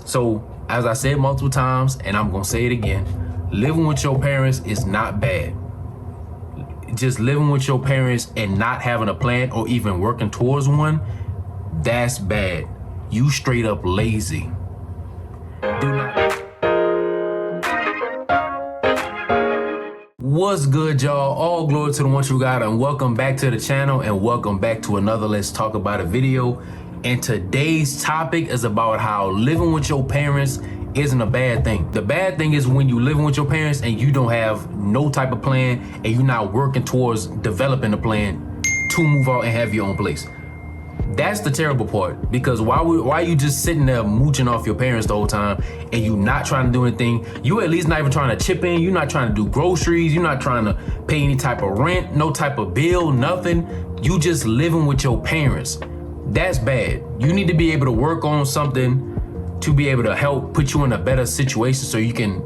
So as I said multiple times, and I'm gonna say it again, living with your parents is not bad. Just living with your parents and not having a plan or even working towards one, that's bad. You straight up lazy. Do not. What's good, y'all? All glory to the one true God, and welcome back to the channel, and welcome back to another Let's Talk About It video. And today's topic is about how living with your parents isn't a bad thing. The bad thing is when you living with your parents and you don't have no type of plan and you're not working towards developing a plan to move out and have your own place. That's the terrible part, because why you just sitting there mooching off your parents the whole time and you not trying to do anything? You at least not even trying to chip in. You're not trying to do groceries. You're not trying to pay any type of rent, no type of bill, nothing. You just living with your parents. That's bad. You need to be able to work on something to be able to help put you in a better situation so you can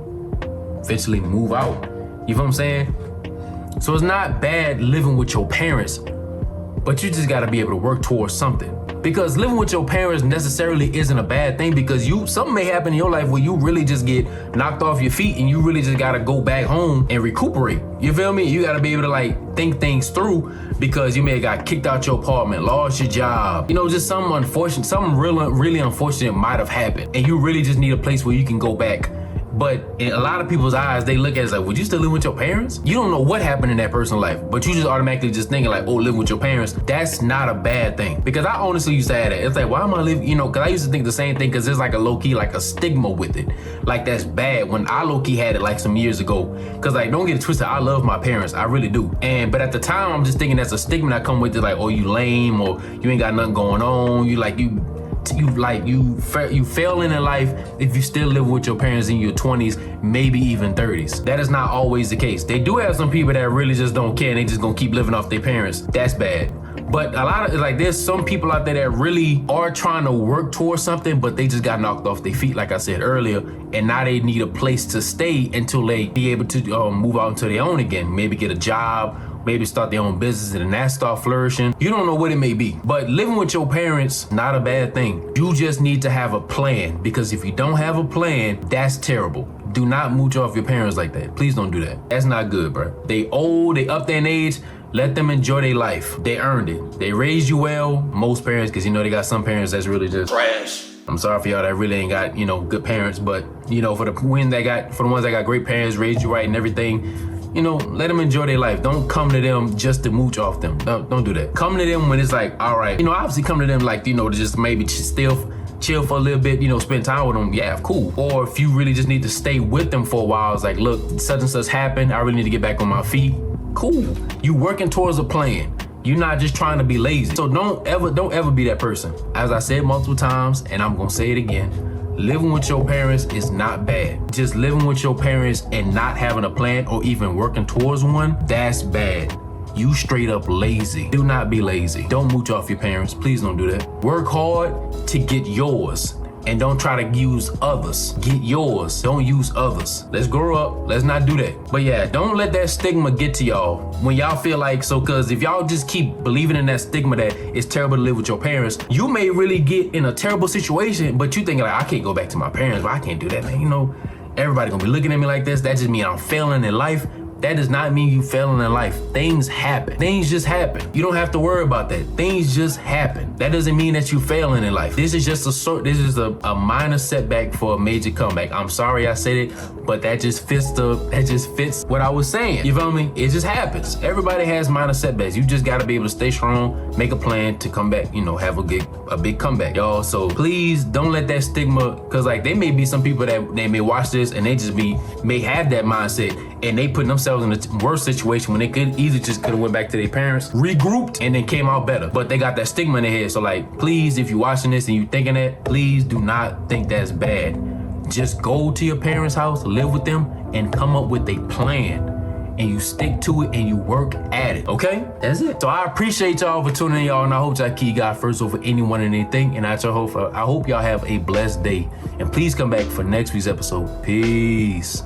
eventually move out. You know what I'm saying? So it's not bad living with your parents, but you just gotta be able to work towards something. Because living with your parents necessarily isn't a bad thing, because something may happen in your life where you really just get knocked off your feet and you really just gotta go back home and recuperate. You feel me? You gotta be able to like think things through, because you may have got kicked out your apartment, lost your job. You know, just something unfortunate, something really unfortunate might have happened. And you really just need a place where you can go back. But in a lot of people's eyes, they look at it as like, would you still live with your parents? You don't know what happened in that person's life, but you just automatically just thinking like, oh, living with your parents, that's not a bad thing. Because I honestly used to have that. It's like, why am I living, you know, because I used to think the same thing, because there's like a low-key, like a stigma with it. Like that's bad, when I low-key had it like some years ago. Because like, don't get it twisted, I love my parents, I really do. But at the time, I'm just thinking that's a stigma that come with it, like, oh, you lame, or you ain't got nothing going on, you failing in life if you still live with your parents in your 20s, maybe even 30s. That is not always the case. They do have some people that really just don't care and they just gonna keep living off their parents. That's bad. But a lot of, like, there's some people out there that really are trying to work towards something, but they just got knocked off their feet, like I said earlier, and now they need a place to stay until they be able to move out into their own again, maybe get a job, maybe start their own business and then that start flourishing. You don't know what it may be. But living with your parents, not a bad thing. You just need to have a plan, because if you don't have a plan, that's terrible. Do not mooch off your parents like that. Please don't do that. That's not good, bro. They old, they up there in age. Let them enjoy their life. They earned it. They raised you well. Most parents, because you know they got some parents that's really just trash. I'm sorry for y'all that really ain't got, you know, good parents, but you know, for the ones that got great parents, raised you right and everything, you know, let them enjoy their life. Don't come to them just to mooch off them. Don't do that. Come to them when it's like, all right, you know, obviously come to them like, you know, to just maybe still chill for a little bit, you know, spend time with them. Yeah, cool. Or if you really just need to stay with them for a while, it's like, look, such and such happened. I really need to get back on my feet. Cool. You working towards a plan. You're not just trying to be lazy. So don't ever be that person. As I said multiple times, and I'm gonna say it again, living with your parents is not bad. Just living with your parents and not having a plan or even working towards one, that's bad. You straight up lazy. Do not be lazy. Don't mooch off your parents. Please don't do that. Work hard to get yours, and don't try to use others. Get yours, don't use others. Let's grow up, let's not do that. But yeah, don't let that stigma get to y'all when y'all feel like, so, cause if y'all just keep believing in that stigma that it's terrible to live with your parents, you may really get in a terrible situation, but you think like, I can't go back to my parents, but I can't do that, man. You know, everybody gonna be looking at me like this. That just means I'm failing in life. That does not mean you failing in life. Things happen. Things just happen. You don't have to worry about that. Things just happen. That doesn't mean that you failing in life. This is just a minor setback for a major comeback. I'm sorry I said it, but that just fits what I was saying. You feel me? It just happens. Everybody has minor setbacks. You just gotta be able to stay strong, make a plan to come back, you know, have a big comeback, y'all. So please don't let that stigma, cause like there may be some people that they may watch this and they just may have that mindset, and they put themselves in a worse situation when they could have went back to their parents, regrouped, and then came out better. But they got that stigma in their head. So like, please, if you're watching this and you thinking that, please do not think that's bad. Just go to your parents' house, live with them, and come up with a plan. And you stick to it and you work at it, okay? That's it. So I appreciate y'all for tuning in, y'all, and I hope y'all keep God first over anyone and anything. And I hope y'all have a blessed day. And please come back for next week's episode. Peace.